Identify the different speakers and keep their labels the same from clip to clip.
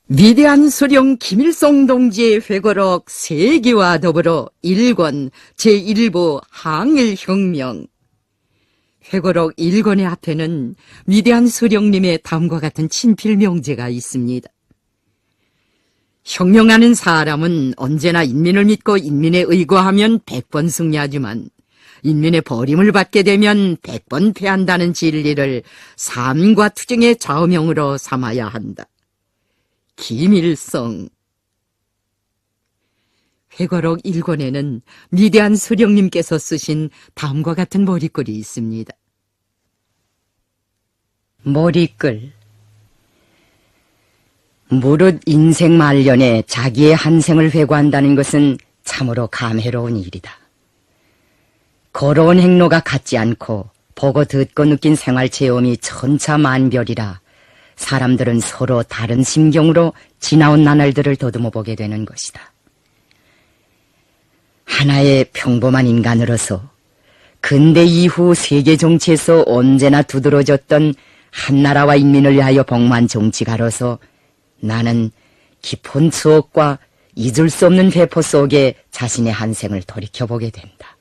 Speaker 1: 위대한 수령 김일성 동지의 회고록 3개와 더불어 1권 제1부 항일혁명. 회고록 1권의 앞에는 위대한 수령님의 다음과 같은 친필 명제가 있습니다. 혁명하는 사람은 언제나 인민을 믿고 인민에 의거하면 100번 승리하지만 인민의 버림을 받게 되면 100번 패한다는 진리를 삶과 투쟁의 좌우명으로 삼아야 한다. 김일성. 회고록 1권에는 위대한 수령님께서 쓰신 다음과 같은 머리글이 있습니다. 머리글. 무릇 인생 말년에 자기의 한생을 회고한다는 것은 참으로 감회로운 일이다. 걸어온 행로가 같지 않고 보고 듣고 느낀 생활 체험이 천차만별이라 사람들은 서로 다른 심경으로 지나온 나날들을 더듬어 보게 되는 것이다. 하나의 평범한 인간으로서 근대 이후 세계 정치에서 언제나 두드러졌던 한나라와 인민을 위하여 복무한 정치가로서 나는 깊은 추억과 잊을 수 없는 회포 속에 자신의 한생을 돌이켜보게 된다.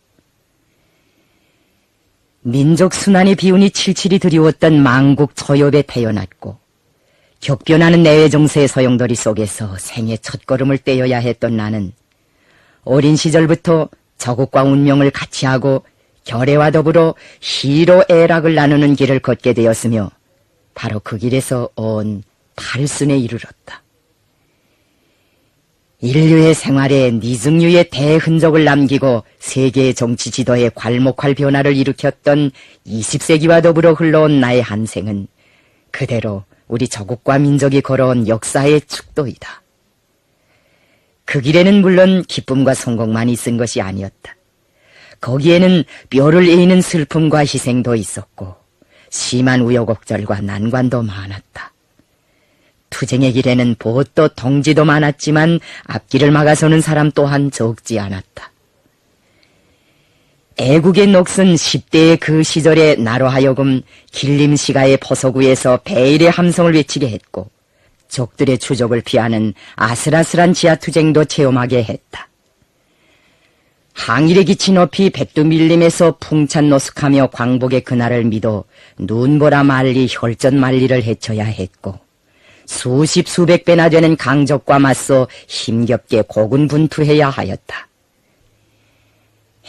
Speaker 1: 민족 순환의 비운이 칠칠이 드리웠던 망국 초엽에 태어났고 격변하는 내외 정세의 소용돌이 속에서 생애 첫걸음을 떼어야 했던 나는 어린 시절부터 저국과 운명을 같이 하고 결애와 더불어 희로애락을 나누는 길을 걷게 되었으며 바로 그 길에서 온 탈순에 이르렀다. 인류의 생활에 미증유의 대흔적을 남기고 세계의 정치 지도에 괄목할 변화를 일으켰던 20세기와 더불어 흘러온 나의 한생은 그대로 우리 저국과 민족이 걸어온 역사의 축도이다. 그 길에는 물론 기쁨과 성공만 있은 것이 아니었다. 거기에는 뼈를 에이는 슬픔과 희생도 있었고 심한 우여곡절과 난관도 많았다. 투쟁의 길에는 보도 동지도 많았지만 앞길을 막아서는 사람 또한 적지 않았다. 애국의 녹슨 10대의 그 시절에 나로 하여금 길림시가의 포소구에서 배일의 함성을 외치게 했고 적들의 추적을 피하는 아슬아슬한 지하투쟁도 체험하게 했다. 항일의 기치 높이 백두밀림에서 풍찬 노숙하며 광복의 그날을 믿어 눈보라 말리 혈전 말리를 헤쳐야 했고 수십 수백 배나 되는 강적과 맞서 힘겹게 고군분투해야 하였다.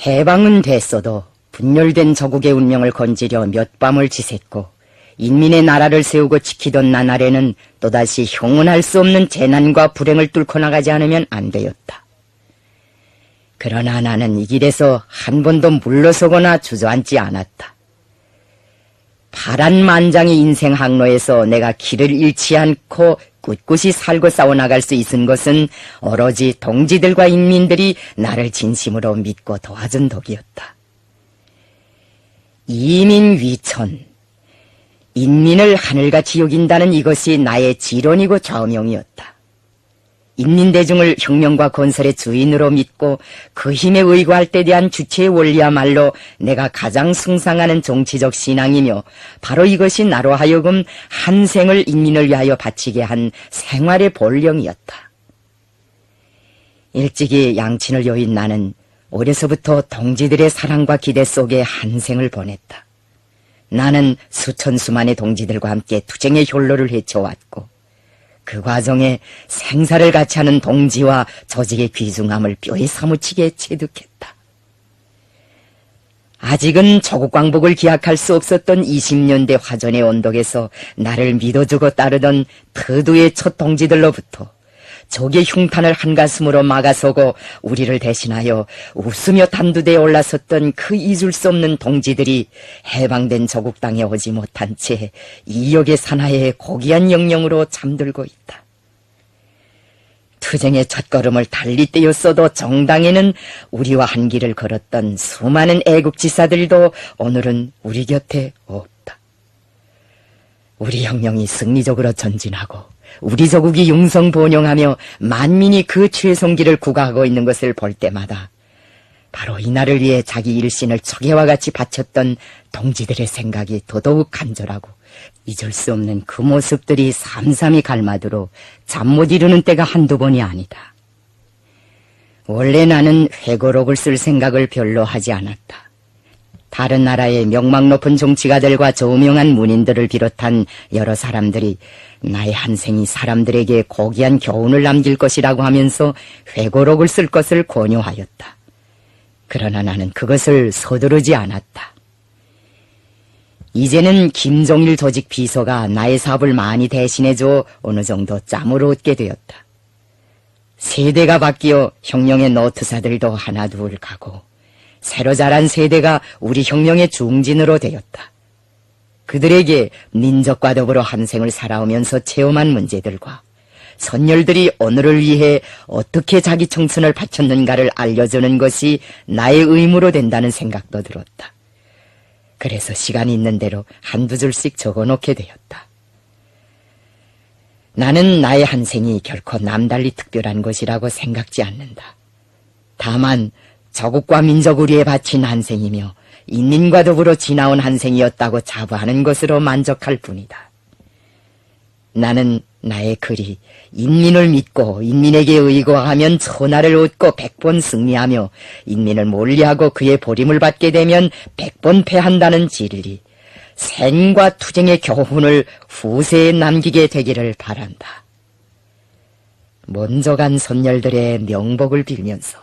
Speaker 1: 해방은 됐어도 분열된 저국의 운명을 건지려 몇 밤을 지샜고 인민의 나라를 세우고 지키던 나날에는 또다시 형언할 수 없는 재난과 불행을 뚫고 나가지 않으면 안 되었다. 그러나 나는 이 길에서 한 번도 물러서거나 주저앉지 않았다. 파란만장의 인생 항로에서 내가 길을 잃지 않고 꿋꿋이 살고 싸워나갈 수 있은 것은 오로지 동지들과 인민들이 나를 진심으로 믿고 도와준 덕이었다. 이민위천, 인민을 하늘같이 여긴다는 이것이 나의 지론이고 좌우명이었다. 인민대중을 혁명과 건설의 주인으로 믿고 그 힘에 의거할 때 대한 주체의 원리야말로 내가 가장 숭상하는 정치적 신앙이며 바로 이것이 나로 하여금 한 생을 인민을 위하여 바치게 한 생활의 본령이었다. 일찍이 양친을 여인 나는 어려서부터 동지들의 사랑과 기대 속에 한 생을 보냈다. 나는 수천 수만의 동지들과 함께 투쟁의 혈로를 헤쳐왔고 그 과정에 생사를 같이 하는 동지와 조직의 귀중함을 뼈에 사무치게 체득했다. 아직은 조국광복을 기약할 수 없었던 20년대 화전의 언덕에서 나를 믿어주고 따르던 터두의 첫 동지들로부터 적의 흉탄을 한가슴으로 막아서고 우리를 대신하여 웃으며 단두대에 올라섰던 그 잊을 수 없는 동지들이 해방된 조국 땅에 오지 못한 채 이역의 산하에 고귀한 영령으로 잠들고 있다. 투쟁의 첫걸음을 달리 떼었어도 정당에는 우리와 한 길을 걸었던 수많은 애국지사들도 오늘은 우리 곁에 없다. 우리 혁명이 승리적으로 전진하고 우리 조국이 융성번영하며 만민이 그 최성기를 구가하고 있는 것을 볼 때마다 바로 이날을 위해 자기 일신을 초계와 같이 바쳤던 동지들의 생각이 더더욱 간절하고 잊을 수 없는 그 모습들이 삼삼이 갈마도록 잠 못 이루는 때가 한두 번이 아니다. 원래 나는 회고록을 쓸 생각을 별로 하지 않았다. 다른 나라의 명망 높은 정치가들과 저명한 문인들을 비롯한 여러 사람들이 나의 한 생이 사람들에게 고귀한 교훈을 남길 것이라고 하면서 회고록을 쓸 것을 권유하였다. 그러나 나는 그것을 서두르지 않았다. 이제는 김종일 조직 비서가 나의 사업을 많이 대신해줘 어느 정도 짬을 얻게 되었다. 세대가 바뀌어 혁명의 노트사들도 하나 둘 가고 새로 자란 세대가 우리 혁명의 중진으로 되었다. 그들에게 민족과 더불어 한 생을 살아오면서 체험한 문제들과 선열들이 오늘을 위해 어떻게 자기 청춘을 바쳤는가를 알려주는 것이 나의 의무로 된다는 생각도 들었다. 그래서 시간이 있는 대로 한두 줄씩 적어놓게 되었다. 나는 나의 한 생이 결코 남달리 특별한 것이라고 생각지 않는다. 다만 조국과 민족을 위해 바친 한 생이며 인민과 더불어 지나온 한 생이었다고 자부하는 것으로 만족할 뿐이다. 나는 나의 글이 인민을 믿고 인민에게 의거하면 천하를 얻고 100번 승리하며 인민을 몰리하고 그의 보림을 받게 되면 100번 패한다는 진리, 생과 투쟁의 교훈을 후세에 남기게 되기를 바란다. 먼저 간 선열들의 명복을 빌면서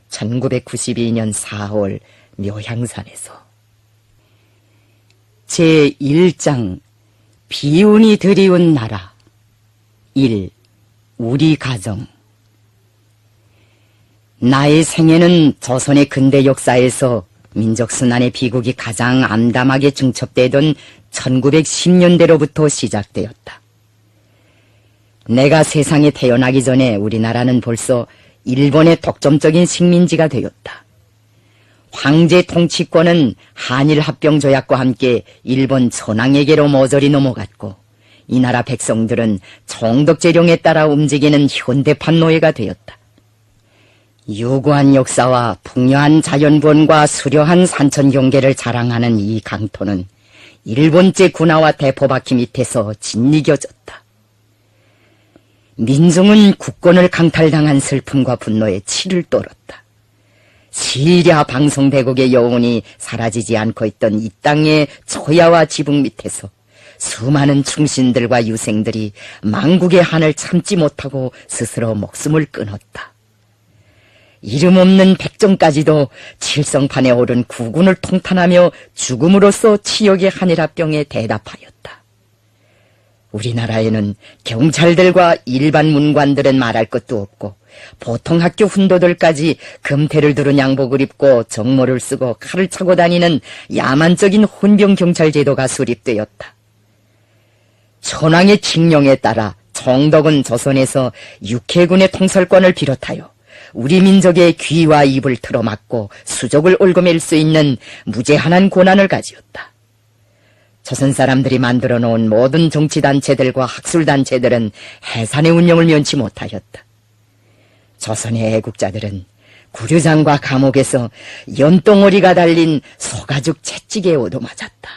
Speaker 1: 1992년 4월 묘향산에서 제1장 비운이 드리운 나라 1. 우리 가정. 나의 생애는 조선의 근대 역사에서 민족순환의 비극이 가장 암담하게 중첩되던 1910년대로부터 시작되었다. 내가 세상에 태어나기 전에 우리나라는 벌써 일본의 독점적인 식민지가 되었다. 황제 통치권은 한일합병조약과 함께 일본 천황에게로 모조리 넘어갔고 이 나라 백성들은 총독재령에 따라 움직이는 현대판 노예가 되었다. 유구한 역사와 풍요한 자연본과 수려한 산천 경계를 자랑하는 이 강토는 일본제 군화와 대포바퀴 밑에서 짓이겨졌다. 민중은 국권을 강탈당한 슬픔과 분노에 치를 떨었다. 시랴 방송대국의 여운이 사라지지 않고 있던 이 땅의 초야와 지붕 밑에서 수많은 충신들과 유생들이 망국의 한을 참지 못하고 스스로 목숨을 끊었다. 이름 없는 백정까지도 칠성판에 오른 구군을 통탄하며 죽음으로써 치욕의 한일합병에 대답하였다. 우리나라에는 경찰들과 일반 문관들은 말할 것도 없고 보통 학교 훈도들까지 금태를 두른 양복을 입고 정모를 쓰고 칼을 차고 다니는 야만적인 혼병경찰 제도가 수립되었다. 천황의 칙령에 따라 총독은 조선에서 육해군의 통솔권을 비롯하여 우리 민족의 귀와 입을 틀어막고 수족을 얽어맬 수 있는 무제한한 권한을 가지었다. 조선 사람들이 만들어 놓은 모든 정치단체들과 학술단체들은 해산의 운영을 면치 못하였다. 조선의 애국자들은 구류장과 감옥에서 연덩어리가 달린 소가죽 채찍에 얻어맞았다.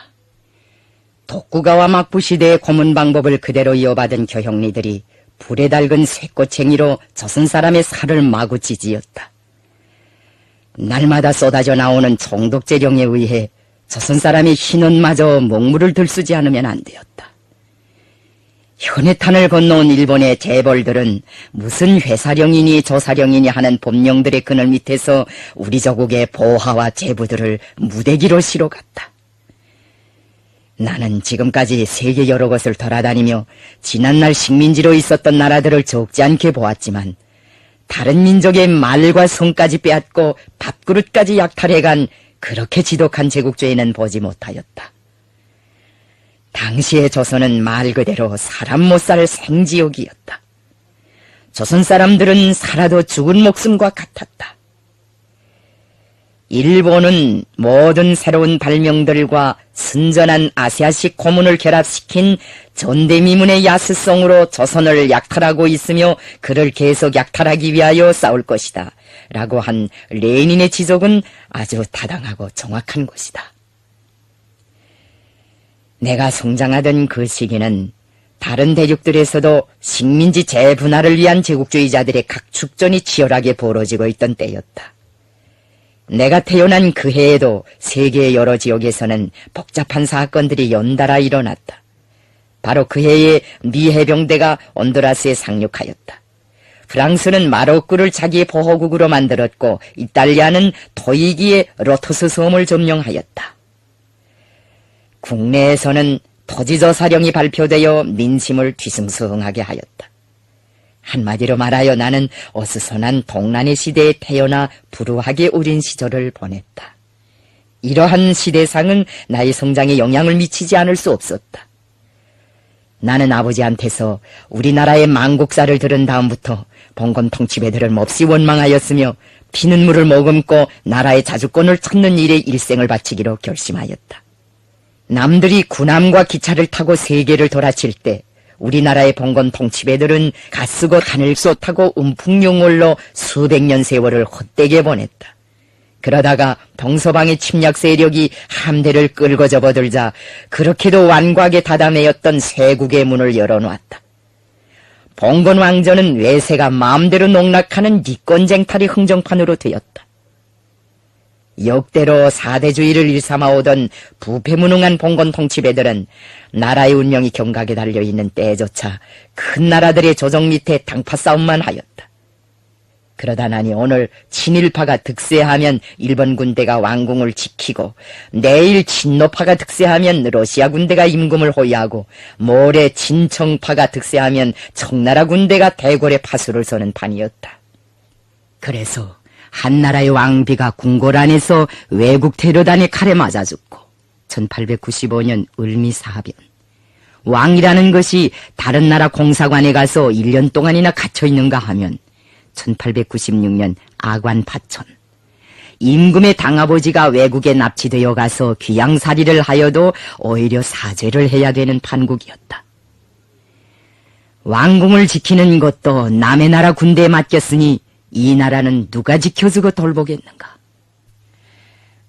Speaker 1: 독구가와 막부 시대의 고문 방법을 그대로 이어받은 교형리들이 불에 달근 쇠꼬챙이로 조선 사람의 살을 마구 찢었다. 날마다 쏟아져 나오는 총독재령에 의해 조선 사람의 흰옷마저 먹물을 들쓰지 않으면 안 되었다. 현해탄을 건너온 일본의 재벌들은 무슨 회사령이니 조사령이니 하는 법령들의 그늘 밑에서 우리 조국의 보화와 재부들을 무대기로 실어갔다. 나는 지금까지 세계 여러 곳을 돌아다니며 지난날 식민지로 있었던 나라들을 적지 않게 보았지만 다른 민족의 말과 성까지 빼앗고 밥그릇까지 약탈해간 그렇게 지독한 제국주의는 보지 못하였다. 당시의 조선은 말 그대로 사람 못 살 생지옥이었다. 조선 사람들은 살아도 죽은 목숨과 같았다. 일본은 모든 새로운 발명들과 순전한 아시아식 고문을 결합시킨 전대미문의 야스성으로 조선을 약탈하고 있으며 그를 계속 약탈하기 위하여 싸울 것이다 라고 한 레닌의 지적은 아주 타당하고 정확한 것이다. 내가 성장하던 그 시기는 다른 대륙들에서도 식민지 재분할을 위한 제국주의자들의 각축전이 치열하게 벌어지고 있던 때였다. 내가 태어난 그 해에도 세계의 여러 지역에서는 복잡한 사건들이 연달아 일어났다. 바로 그 해에 미 해병대가 온두라스에 상륙하였다. 프랑스는 마로크를 자기의 보호국으로 만들었고 이탈리아는 토이기의 로토스 섬을 점령하였다. 국내에서는 토지저 사령이 발표되어 민심을 뒤숭숭하게 하였다. 한마디로 말하여 나는 어수선한 동란의 시대에 태어나 불우하게 어린 시절을 보냈다. 이러한 시대상은 나의 성장에 영향을 미치지 않을 수 없었다. 나는 아버지한테서 우리나라의 망국사를 들은 다음부터 봉건 통치배들을 몹시 원망하였으며 피눈물을 머금고 나라의 자주권을 찾는 일에 일생을 바치기로 결심하였다. 남들이 군함과 기차를 타고 세계를 돌아칠 때 우리나라의 봉건 통치배들은 갓쓰고 하늘 쏟하고 음풍용월로 수백 년 세월을 헛되게 보냈다. 그러다가 동서방의 침략 세력이 함대를 끌고 접어들자 그렇게도 완고하게 닫아매였던 쇄국의 문을 열어놓았다. 봉건 왕조는 외세가 마음대로 농락하는 니권쟁탈의 흥정판으로 되었다. 역대로 사대주의를 일삼아오던 부패무능한 봉건 통치배들은 나라의 운명이 경각에 달려있는 때조차 큰 나라들의 조정 밑에 당파 싸움만 하였다. 그러다 나니 오늘 친일파가 득세하면 일본 군대가 왕궁을 지키고 내일 친노파가 득세하면 러시아 군대가 임금을 호위하고 모레 친청파가 득세하면 청나라 군대가 대궐에 파수를 서는 판이었다. 그래서 한나라의 왕비가 궁궐 안에서 외국 테러단의 칼에 맞아 죽고 1895년 을미사변 왕이라는 것이 다른 나라 공사관에 가서 1년 동안이나 갇혀있는가 하면 1896년 아관파천 임금의 당아버지가 외국에 납치되어 가서 귀양살이를 하여도 오히려 사죄를 해야 되는 판국이었다. 왕궁을 지키는 것도 남의 나라 군대에 맡겼으니 이 나라는 누가 지켜주고 돌보겠는가.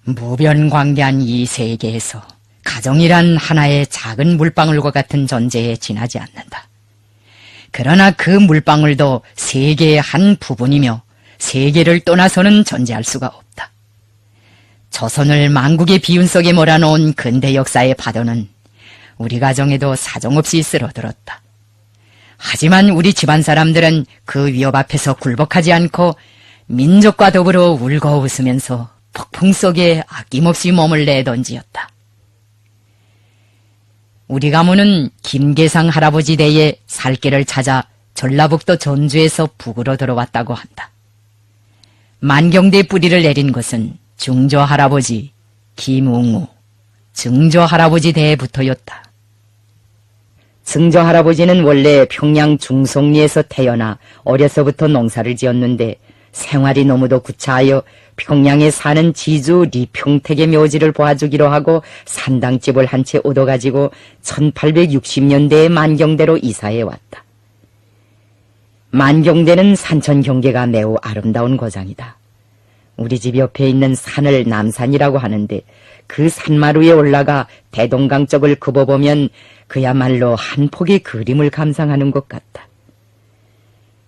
Speaker 1: 무변광대한 이 세계에서 가정이란 하나의 작은 물방울과 같은 존재에 지나지 않는다. 그러나 그 물방울도 세계의 한 부분이며 세계를 떠나서는 존재할 수가 없다. 조선을 만국의 비운 속에 몰아놓은 근대 역사의 파도는 우리 가정에도 사정없이 쓸어들었다. 하지만 우리 집안 사람들은 그 위협 앞에서 굴복하지 않고 민족과 더불어 울고 웃으면서 폭풍 속에 아낌없이 몸을 내던지었다. 우리 가문은 김계상 할아버지 댁에 살길을 찾아 전라북도 전주에서 북으로 들어왔다고 한다. 만경대 뿌리를 내린 것은 중조 할아버지 김웅우, 증조 할아버지 대부터였다. 증조 할아버지는 원래 평양 중송리에서 태어나 어려서부터 농사를 지었는데 생활이 너무도 구차하여 평양에 사는 지주 리평택의 묘지를 보아주기로 하고 산당집을 한 채 얻어가지고 1860년대에 만경대로 이사해 왔다. 만경대는 산천 경계가 매우 아름다운 고장이다. 우리 집 옆에 있는 산을 남산이라고 하는데 그 산마루에 올라가 대동강 쪽을 굽어보면 그야말로 한 폭의 그림을 감상하는 것 같다.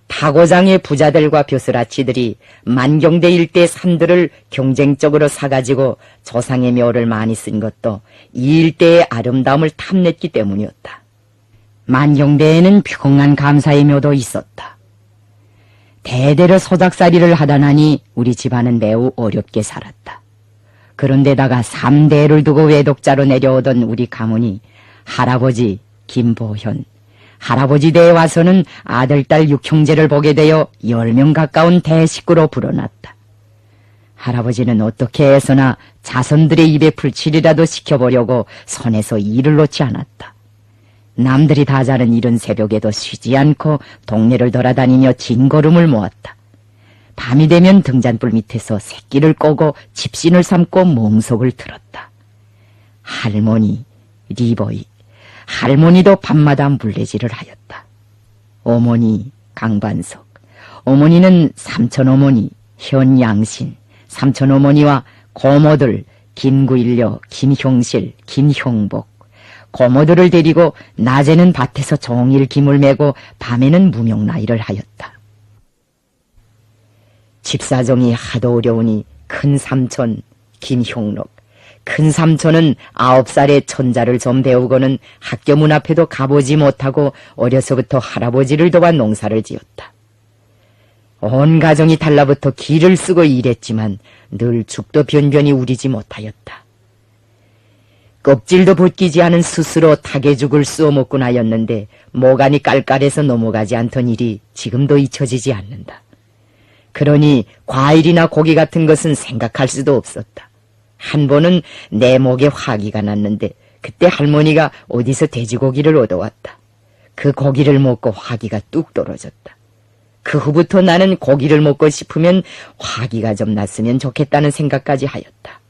Speaker 1: 타고장의 부자들과 벼슬아치들이 만경대 일대 산들을 경쟁적으로 사가지고 조상의 묘를 많이 쓴 것도 이 일대의 아름다움을 탐냈기 때문이었다. 만경대에는 평안 감사의 묘도 있었다. 대대로 소작살이를 하다 나니 우리 집안은 매우 어렵게 살았다. 그런데다가 3대를 두고 외독자로 내려오던 우리 가문이 할아버지 김보현, 할아버지 댁에 와서는 아들, 딸 6형제를 보게 되어 10명 가까운 대식구로 불어났다. 할아버지는 어떻게 해서나 자손들의 입에 풀칠이라도 시켜보려고 손에서 일을 놓지 않았다. 남들이 다 자는 이른 새벽에도 쉬지 않고 동네를 돌아다니며 진걸음을 모았다. 밤이 되면 등잔불 밑에서 새끼를 꼬고 집신을 삼고 몽속을 틀었다. 할머니, 리보이, 할머니도 밤마다 물레질을 하였다. 어머니 강반석, 어머니는 삼촌어머니 현양신, 삼촌어머니와 고모들 김구일려, 김형실, 김형복, 고모들을 데리고 낮에는 밭에서 종일 김을 메고 밤에는 무명나이를 하였다. 집사정이 하도 어려우니 큰 삼촌 김형록, 큰 삼촌은 9살에 천자를 좀 배우고는 학교 문 앞에도 가보지 못하고 어려서부터 할아버지를 도와 농사를 지었다. 온 가정이 달라붙어 기를 쓰고 일했지만 늘 죽도 변변히 우리지 못하였다. 껍질도 벗기지 않은 스스로 타개죽을 쑤어 먹곤 하였는데 모간이 깔깔해서 넘어가지 않던 일이 지금도 잊혀지지 않는다. 그러니 과일이나 고기 같은 것은 생각할 수도 없었다. 한 번은 내 목에 화기가 났는데 그때 할머니가 어디서 돼지고기를 얻어왔다. 그 고기를 먹고 화기가 뚝 떨어졌다. 그 후부터 나는 고기를 먹고 싶으면 화기가 좀 났으면 좋겠다는 생각까지 하였다.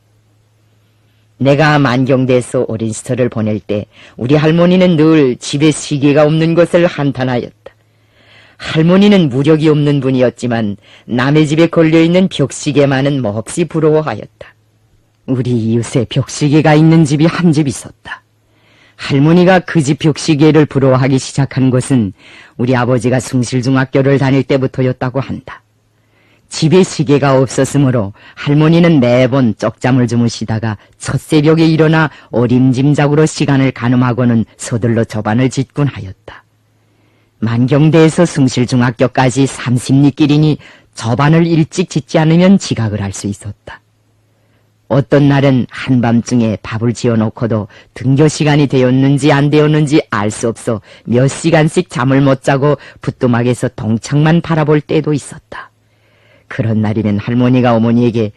Speaker 1: 내가 만경대에서 어린 시절을 보낼 때 우리 할머니는 늘 집에 시계가 없는 것을 한탄하였다. 할머니는 무력이 없는 분이었지만 남의 집에 걸려있는 벽시계만은 몹시 부러워하였다. 우리 이웃에 벽시계가 있는 집이 한 집 있었다. 할머니가 그 집 벽시계를 부러워하기 시작한 것은 우리 아버지가 숭실중학교를 다닐 때부터였다고 한다. 집에 시계가 없었으므로 할머니는 매번 쪽잠을 주무시다가 첫 새벽에 일어나 어림짐작으로 시간을 가늠하고는 서둘러 저반을 짓곤 하였다. 만경대에서 숭실중학교까지 30리 길이니 저반을 일찍 짓지 않으면 지각을 할 수 있었다. 어떤 날은 한밤중에 밥을 지어놓고도 등교 시간이 되었는지 안 되었는지 알 수 없어 몇 시간씩 잠을 못 자고 부뚜막에서 동창만 바라볼 때도 있었다. 그런 날이면 할머니가 어머니에게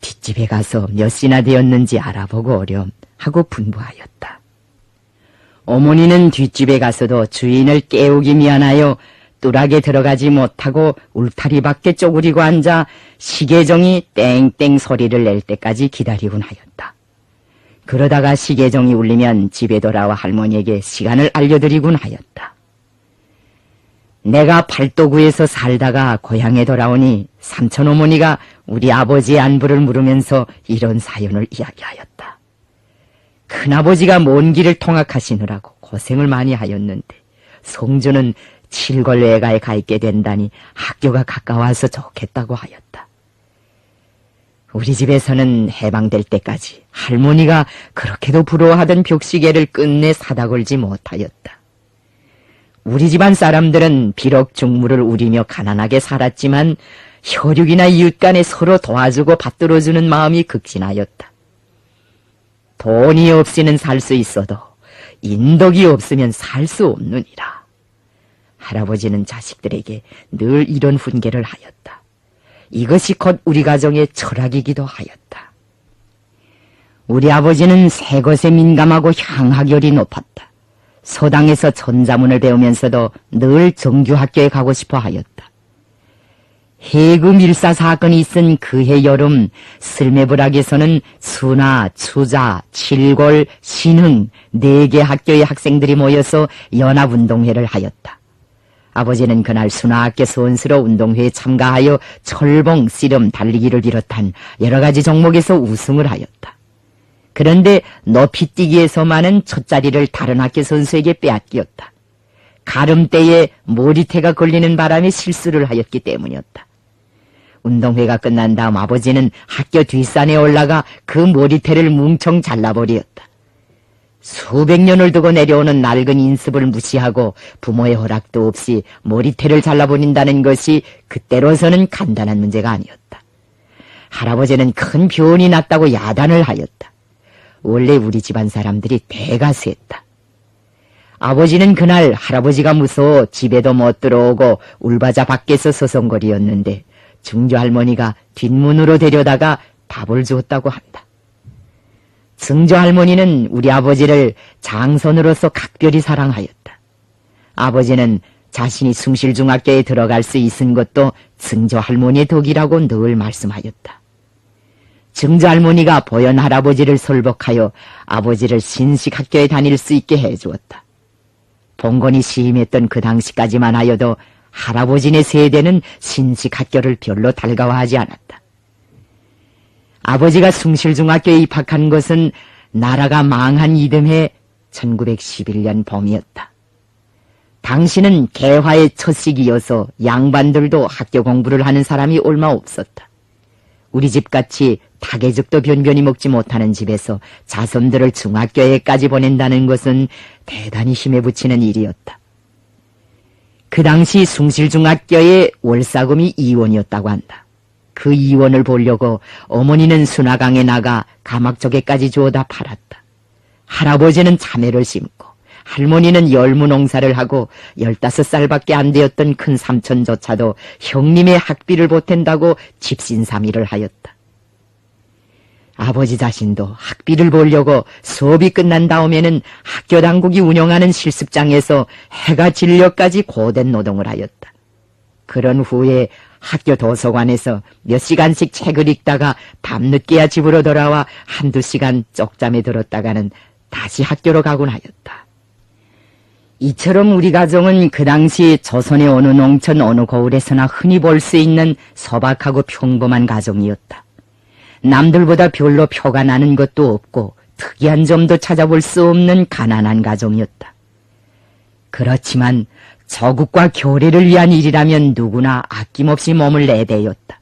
Speaker 1: 뒷집에 가서 몇 시나 되었는지 알아보고 오렴 하고 분부하였다. 어머니는 뒷집에 가서도 주인을 깨우기 미안하여 뚜락에 들어가지 못하고 울타리 밖에 쪼그리고 앉아 시계종이 땡땡 소리를 낼 때까지 기다리곤 하였다. 그러다가 시계종이 울리면 집에 돌아와 할머니에게 시간을 알려드리곤 하였다. 내가 팔도구에서 살다가 고향에 돌아오니 삼촌 어머니가 우리 아버지의 안부를 물으면서 이런 사연을 이야기하였다. 큰아버지가 먼 길을 통학하시느라고 고생을 많이 하였는데 성주는 칠골외가에 가 있게 된다니 학교가 가까워서 좋겠다고 하였다. 우리 집에서는 해방될 때까지 할머니가 그렇게도 부러워하던 벽시계를 끝내 사다 걸지 못하였다. 우리 집안 사람들은 비록 중물을 우리며 가난하게 살았지만 혈육이나 이웃 간에 서로 도와주고 받들어주는 마음이 극진하였다. 돈이 없이는 살 수 있어도 인덕이 없으면 살 수 없느니라. 할아버지는 자식들에게 늘 이런 훈계를 하였다. 이것이 곧 우리 가정의 철학이기도 하였다. 우리 아버지는 새 것에 민감하고 향학열이 높았다. 서당에서 천자문을 배우면서도 늘 정규학교에 가고 싶어 하였다. 해금 일사 사건이 있은 그해 여름 슬매불학에서는 수나, 추자, 칠골, 신흥 4개 학교의 학생들이 모여서 연합운동회를 하였다. 아버지는 그날 수나학교 선수로 운동회에 참가하여 철봉, 씨름, 달리기를 비롯한 여러 가지 종목에서 우승을 하였다. 그런데 높이뛰기에서만은 첫 자리를 다른 학교 선수에게 빼앗겼다. 가름대에 머리태가 걸리는 바람에 실수를 하였기 때문이었다. 운동회가 끝난 다음 아버지는 학교 뒷산에 올라가 그 머리태를 뭉청 잘라버렸다. 수백 년을 두고 내려오는 낡은 인습을 무시하고 부모의 허락도 없이 머리태를 잘라버린다는 것이 그때로서는 간단한 문제가 아니었다. 할아버지는 큰 변이 났다고 야단을 하였다. 원래 우리 집안 사람들이 대가 셌다. 아버지는 그날 할아버지가 무서워 집에도 못 들어오고 울바자 밖에서 서성거리었는데 증조 할머니가 뒷문으로 데려다가 밥을 주었다고 한다. 증조 할머니는 우리 아버지를 장손으로서 각별히 사랑하였다. 아버지는 자신이 숭실중학교에 들어갈 수 있은 것도 증조 할머니의 덕이라고 늘 말씀하였다. 증조 할머니가 보현 할아버지를 설복하여 아버지를 신식학교에 다닐 수 있게 해주었다. 봉건이 시임했던 그 당시까지만 하여도 할아버지네 세대는 신식학교를 별로 달가워하지 않았다. 아버지가 숭실중학교에 입학한 것은 나라가 망한 이듬해 1911년 봄이었다. 당시는 개화의 첫 시기여서 양반들도 학교 공부를 하는 사람이 얼마 없었다. 우리 집같이 닭의죽도 변변히 먹지 못하는 집에서 자손들을 중학교에까지 보낸다는 것은 대단히 힘에 부치는 일이었다. 그 당시 숭실중학교의 월사금이 2원이었다고 한다. 그 2원을 보려고 어머니는 순화강에 나가 가막조개까지 주워다 팔았다. 할아버지는 자매를 심고 할머니는 열무 농사를 하고 15살밖에 안 되었던 큰 삼촌조차도 형님의 학비를 보탠다고 집신삼이를 하였다. 아버지 자신도 학비를 보려고 수업이 끝난 다음에는 학교 당국이 운영하는 실습장에서 해가 질려까지 고된 노동을 하였다. 그런 후에 학교 도서관에서 몇 시간씩 책을 읽다가 밤늦게야 집으로 돌아와 한두 시간 쪽잠에 들었다가는 다시 학교로 가곤 하였다. 이처럼 우리 가정은 그 당시 조선의 어느 농촌 어느 고을에서나 흔히 볼 수 있는 소박하고 평범한 가정이었다. 남들보다 별로 표가 나는 것도 없고 특이한 점도 찾아볼 수 없는 가난한 가정이었다. 그렇지만 조국과 교례를 위한 일이라면 누구나 아낌없이 몸을 내대었다.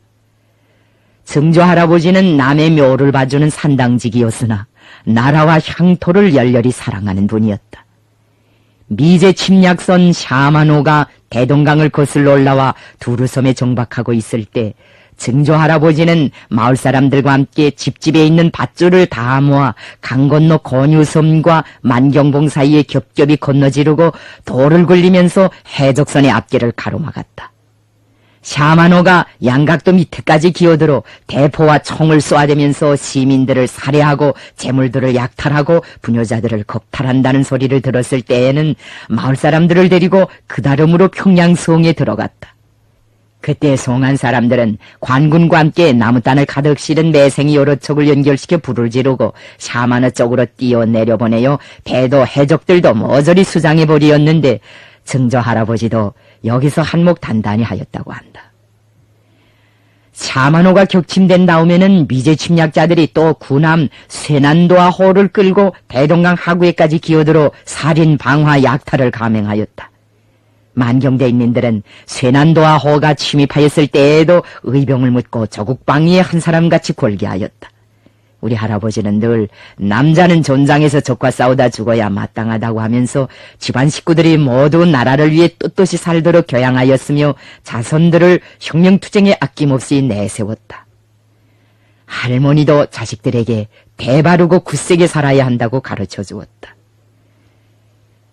Speaker 1: 증조 할아버지는 남의 묘를 봐주는 산당직이었으나 나라와 향토를 열렬히 사랑하는 분이었다. 미제 침략선 샤마노가 대동강을 거슬러 올라와 두루섬에 정박하고 있을 때 증조 할아버지는 마을 사람들과 함께 집집에 있는 밧줄을 다 모아 강 건너 권유섬과 만경봉 사이에 겹겹이 건너지르고 돌을 굴리면서 해적선의 앞길을 가로막았다. 샤마노가 양각도 밑에까지 기어들어 대포와 총을 쏘아대면서 시민들을 살해하고 재물들을 약탈하고 부녀자들을 겁탈한다는 소리를 들었을 때에는 마을 사람들을 데리고 그다름으로 평양성에 들어갔다. 그때 송한 사람들은 관군과 함께 나무단을 가득 실은 매생이 여러 척을 연결시켜 불을 지르고 샤마노 쪽으로 뛰어내려보내요. 배도 해적들도 모조리 수장해버리었는데 증조 할아버지도 여기서 한몫 단단히 하였다고 한다. 샤마노가 격침된 다음에는 미제 침략자들이 또 구남 쇠난도와 호를 끌고 대동강 하구에까지 기어들어 살인, 방화, 약탈을 감행하였다. 만경대인민들은 쇠난도와 호가 침입하였을 때에도 의병을 묻고 조국 방위에 한 사람같이 골기하였다. 우리 할아버지는 늘 남자는 전장에서 적과 싸우다 죽어야 마땅하다고 하면서 집안 식구들이 모두 나라를 위해 떳떳이 살도록 교양하였으며 자손들을 혁명투쟁에 아낌없이 내세웠다. 할머니도 자식들에게 대바르고 굳세게 살아야 한다고 가르쳐 주었다.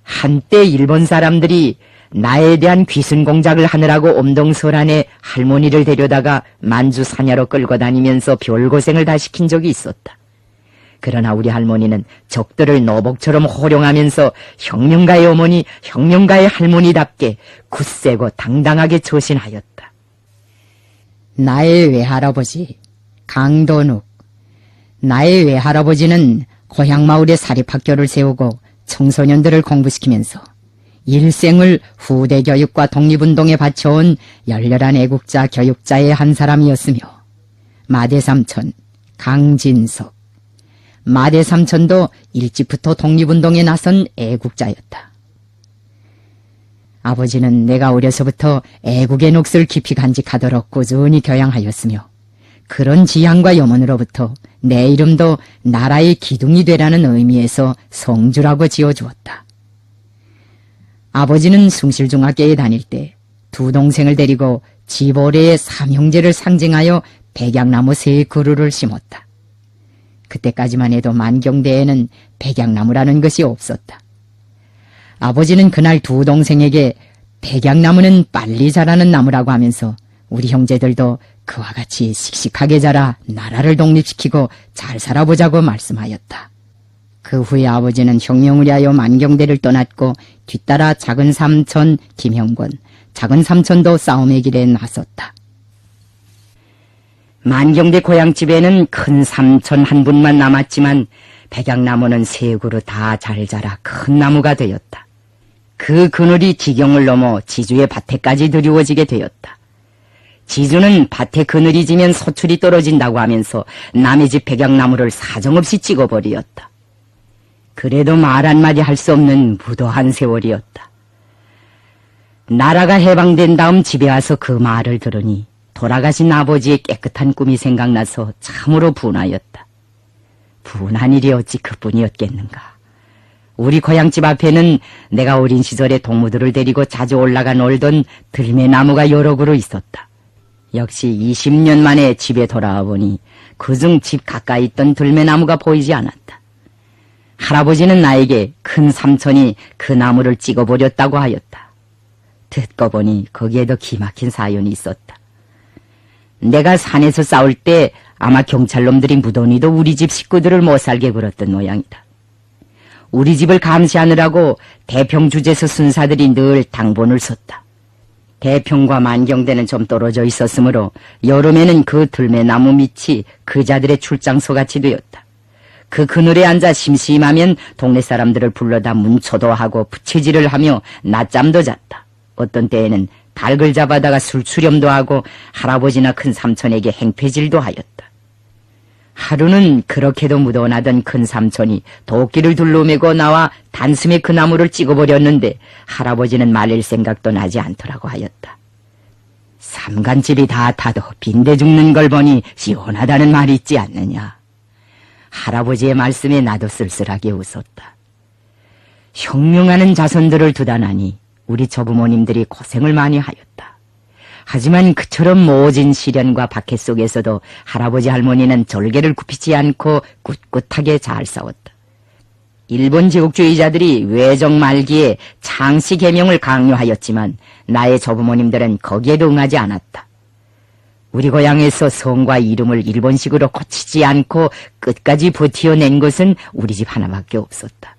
Speaker 1: 한때 일본 사람들이 나에 대한 귀순 공작을 하느라고 엄동설안에 할머니를 데려다가 만주 사냐로 끌고 다니면서 별고생을 다 시킨 적이 있었다. 그러나 우리 할머니는 적들을 노복처럼 호령하면서 혁명가의 어머니, 혁명가의 할머니답게 굳세고 당당하게 처신하였다. 나의 외할아버지 강돈욱. 나의 외할아버지는 고향 마을에 사립학교를 세우고 청소년들을 공부시키면서 일생을 후대 교육과 독립운동에 바쳐온 열렬한 애국자 교육자의 한 사람이었으며 마대삼촌 강진석. 마대삼촌도 일찍부터 독립운동에 나선 애국자였다. 아버지는 내가 어려서부터 애국의 몫을 깊이 간직하도록 꾸준히 교양하였으며 그런 지향과 염원으로부터 내 이름도 나라의 기둥이 되라는 의미에서 성주라고 지어주었다. 아버지는 숭실중학교에 다닐 때 두 동생을 데리고 지보레의 삼형제를 상징하여 백약나무 3그루를 심었다. 그때까지만 해도 만경대에는 백약나무라는 것이 없었다. 아버지는 그날 두 동생에게 백약나무는 빨리 자라는 나무라고 하면서 우리 형제들도 그와 같이 씩씩하게 자라 나라를 독립시키고 잘 살아보자고 말씀하였다. 그 후에 아버지는 혁명을 위하여 만경대를 떠났고 뒤따라 작은 삼촌 김형권, 작은 삼촌도 싸움의 길에 나섰다. 만경대 고향집에는 큰 삼촌 한 분만 남았지만 백약나무는 3그루 다 잘 자라 큰 나무가 되었다. 그 그늘이 지경을 넘어 지주의 밭에까지 드리워지게 되었다. 지주는 밭에 그늘이 지면 소출이 떨어진다고 하면서 남의 집 백약나무를 사정없이 찍어버리었다. 그래도 말 한마디 할 수 없는 무도한 세월이었다. 나라가 해방된 다음 집에 와서 그 말을 들으니 돌아가신 아버지의 깨끗한 꿈이 생각나서 참으로 분하였다. 분한 일이 어찌 그뿐이었겠는가. 우리 고향집 앞에는 내가 어린 시절에 동무들을 데리고 자주 올라가 놀던 들매나무가 여러 그루 있었다. 역시 20년 만에 집에 돌아와 보니 그중 집 가까이 있던 들매나무가 보이지 않았다. 할아버지는 나에게 큰 삼촌이 그 나무를 찍어버렸다고 하였다. 듣고 보니 거기에도 기막힌 사연이 있었다. 내가 산에서 싸울 때 아마 경찰놈들이 무더니도 우리 집 식구들을 못 살게 굴었던 모양이다. 우리 집을 감시하느라고 대평주제소 순사들이 늘 당본을 섰다. 대평과 만경대는 좀 떨어져 있었으므로 여름에는 그 들매나무 밑이 그자들의 출장소같이 되었다. 그 그늘에 앉아 심심하면 동네 사람들을 불러다 문초도 하고 부채질을 하며 낮잠도 잤다. 어떤 때에는 닭을 잡아다가 술수렴도 하고 할아버지나 큰 삼촌에게 행패질도 하였다. 하루는 그렇게도 묻어나던 큰 삼촌이 도끼를 둘러매고 나와 단숨에 그 나무를 찍어버렸는데 할아버지는 말릴 생각도 나지 않더라고 하였다. 삼간질이 다 타도 빈대 죽는 걸 보니 시원하다는 말이 있지 않느냐. 할아버지의 말씀에 나도 쓸쓸하게 웃었다. 혁명하는 자손들을 두다 나니 우리 조부모님들이 고생을 많이 하였다. 하지만 그처럼 모진 시련과 박해 속에서도 할아버지 할머니는 절개를 굽히지 않고 꿋꿋하게 잘 싸웠다. 일본 제국주의자들이 외정 말기에 창씨 개명을 강요하였지만 나의 조부모님들은 거기에도 응하지 않았다. 우리 고향에서 성과 이름을 일본식으로 고치지 않고 끝까지 버티어낸 것은 우리 집 하나밖에 없었다.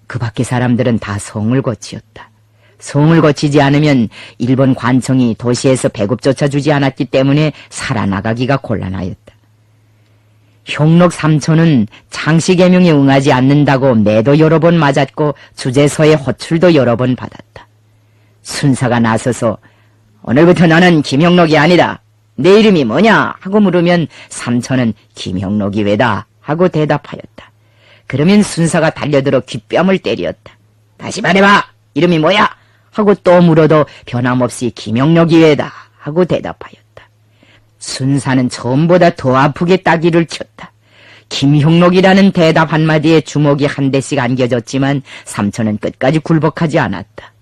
Speaker 1: 그 밖의 사람들은 다 성을 고치었다. 성을 고치지 않으면 일본 관청이 도시에서 배급조차 주지 않았기 때문에 살아나가기가 곤란하였다. 형록 삼촌은 창씨 개명에 응하지 않는다고 매도 여러 번 맞았고 주재소에 호출도 여러 번 받았다. 순사가 나서서 오늘부터 나는 김형록이 아니다. 내 이름이 뭐냐? 하고 물으면 삼촌은 김형록이 왜다? 하고 대답하였다. 그러면 순사가 달려들어 귓뺨을 때렸다. 다시 말해봐. 이름이 뭐야? 하고 또 물어도 변함없이 김형록이 왜다? 하고 대답하였다. 순사는 처음보다 더 아프게 따기를 쳤다. 김형록이라는 대답 한마디에 주먹이 한 대씩 안겨졌지만 삼촌은 끝까지 굴복하지 않았다.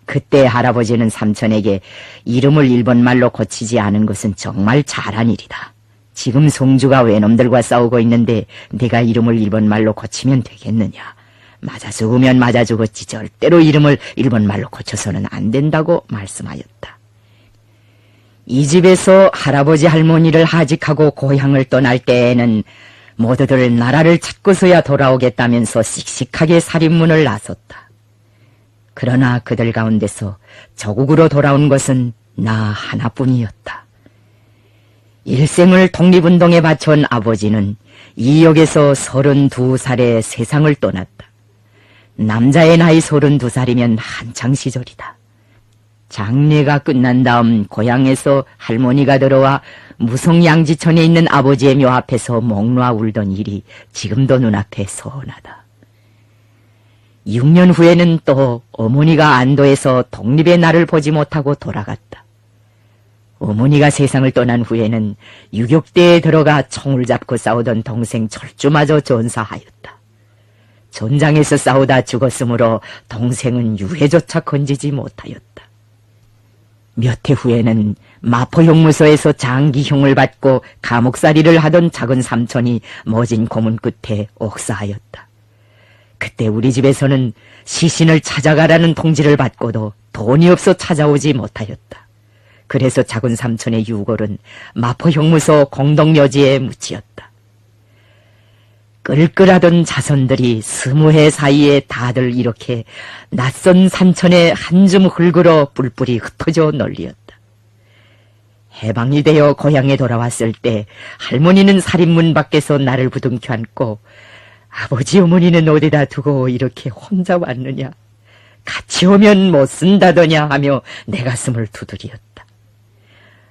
Speaker 1: 그때 할아버지는 삼촌에게 이름을 일본말로 고치지 않은 것은 정말 잘한 일이다. 지금 송주가 외놈들과 싸우고 있는데 네가 이름을 일본말로 고치면 되겠느냐. 맞아 죽으면 맞아 죽었지 절대로 이름을 일본말로 고쳐서는 안 된다고 말씀하였다. 이 집에서 할아버지 할머니를 하직하고 고향을 떠날 때에는 모두들 나라를 찾고서야 돌아오겠다면서 씩씩하게 살인문을 나섰다. 그러나 그들 가운데서 조국으로 돌아온 것은 나 하나뿐이었다. 일생을 독립운동에 바쳐온 아버지는 이역에서 32살에 세상을 떠났다. 남자의 나이 32살이면 한창 시절이다. 장례가 끝난 다음 고향에서 할머니가 들어와 무성양지천에 있는 아버지의 묘 앞에서 목 놓아 울던 일이 지금도 눈앞에 서운하다. 6년 후에는 또 어머니가 안도에서 독립의 날을 보지 못하고 돌아갔다. 어머니가 세상을 떠난 후에는 유격대에 들어가 총을 잡고 싸우던 동생 철주마저 전사하였다. 전장에서 싸우다 죽었으므로 동생은 유해조차 건지지 못하였다. 몇 해 후에는 마포형무소에서 장기형을 받고 감옥살이를 하던 작은 삼촌이 모진 고문 끝에 옥사하였다. 그때 우리 집에서는 시신을 찾아가라는 통지를 받고도 돈이 없어 찾아오지 못하였다. 그래서 작은 삼촌의 유골은 마포형무소 공동묘지에 묻히었다. 끌끌하던 자손들이 20해 사이에 다들 이렇게 낯선 산천에 한 줌 흙으로 뿔뿔이 흩어져 널리었다. 해방이 되어 고향에 돌아왔을 때 할머니는 살인문 밖에서 나를 부둥켜 안고 아버지 어머니는 어디다 두고 이렇게 혼자 왔느냐. 같이 오면 못 쓴다더냐 하며 내 가슴을 두드렸다.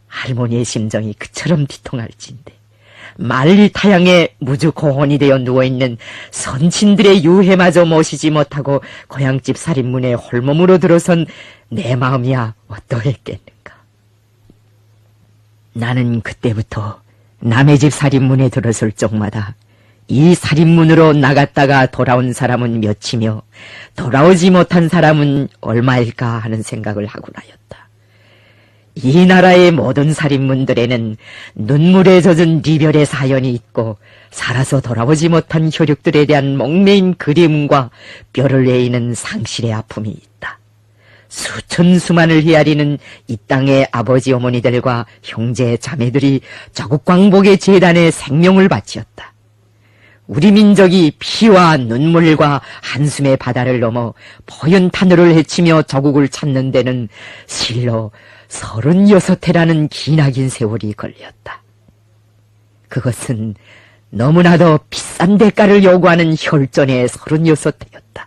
Speaker 1: 할머니의 심정이 그처럼 비통할진데 만리 타양에 무주고혼이 되어 누워있는 선친들의 유해마저 모시지 못하고 고향집 살인문에 홀몸으로 들어선 내 마음이야 어떠했겠는가. 나는 그때부터 남의 집 살인문에 들어설 적마다 이 살인문으로 나갔다가 돌아온 사람은 몇이며 돌아오지 못한 사람은 얼마일까 하는 생각을 하고 나였다. 이 나라의 모든 살인문들에는 눈물에 젖은 리별의 사연이 있고 살아서 돌아오지 못한 혈육들에 대한 목매인 그리움과 뼈를 내이는 상실의 아픔이 있다. 수천 수만을 헤아리는 이 땅의 아버지 어머니들과 형제 자매들이 조국 광복의 재단에 생명을 바치었다. 우리 민족이 피와 눈물과 한숨의 바다를 넘어 포연 탄우를 헤치며 조국을 찾는 데는 실로 36해라는 기나긴 세월이 걸렸다. 그것은 너무나도 비싼 대가를 요구하는 혈전의 36해였다.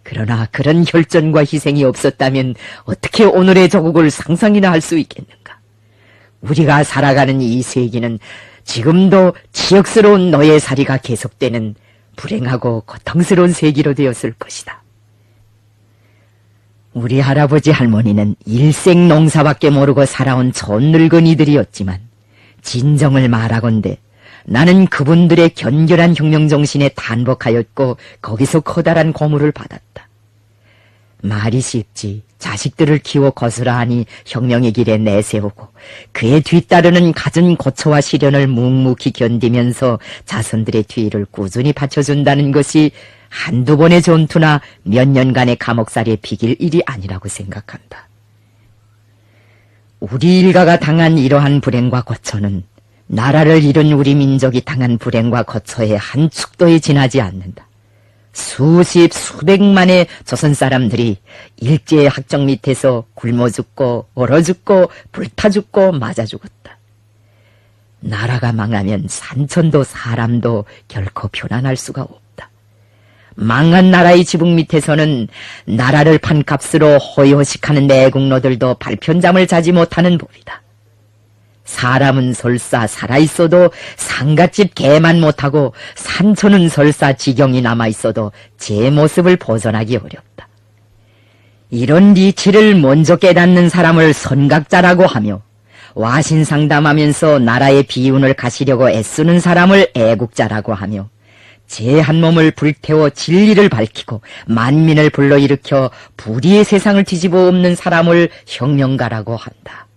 Speaker 1: 그러나 그런 혈전과 희생이 없었다면 어떻게 오늘의 조국을 상상이나 할 수 있겠는가? 우리가 살아가는 이 세기는 지금도 치욕스러운 노예살이가 계속되는 불행하고 고통스러운 세기로 되었을 것이다. 우리 할아버지 할머니는 일생 농사밖에 모르고 살아온 촌늙은이들이었지만 진정을 말하건대 나는 그분들의 견결한 혁명정신에 단복하였고 거기서 커다란 고물을 받았다. 말이 쉽지 자식들을 키워 거스라하니 혁명의 길에 내세우고 그에 뒤따르는 갖은 고초와 시련을 묵묵히 견디면서 자손들의 뒤를 꾸준히 받쳐준다는 것이 한두 번의 전투나 몇 년간의 감옥살이에 비길 일이 아니라고 생각한다. 우리 일가가 당한 이러한 불행과 고초는 나라를 잃은 우리 민족이 당한 불행과 고초의 한 축도에 지나지 않는다. 수십 수백만의 조선 사람들이 일제의 학정 밑에서 굶어 죽고 얼어 죽고 불타 죽고 맞아 죽었다. 나라가 망하면 산천도 사람도 결코 편안할 수가 없다. 망한 나라의 지붕 밑에서는 나라를 판 값으로 호의호식하는 내국노들도 발편잠을 자지 못하는 법이다. 사람은 설사 살아있어도 상갓집 개만 못하고 산천은 설사 지경이 남아있어도 제 모습을 벗어나기 어렵다. 이런 이치를 먼저 깨닫는 사람을 선각자라고 하며 와신상담하면서 나라의 비운을 가시려고 애쓰는 사람을 애국자라고 하며 제 한 몸을 불태워 진리를 밝히고 만민을 불러일으켜 불의의 세상을 뒤집어 엎는 사람을 혁명가라고 한다.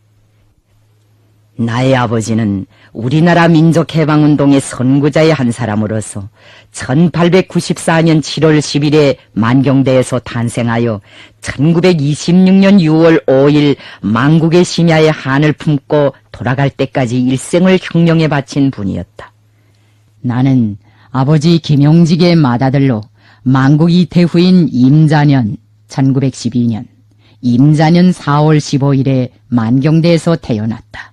Speaker 1: 나의 아버지는 우리나라 민족해방운동의 선구자의 한 사람으로서 1894년 7월 10일에 만경대에서 탄생하여 1926년 6월 5일 만국의 심야에 한을 품고 돌아갈 때까지 일생을 혁명에 바친 분이었다. 나는 아버지 김용직의 맏아들로 만국 이태후인 임자년 1912년 임자년 4월 15일에 만경대에서 태어났다.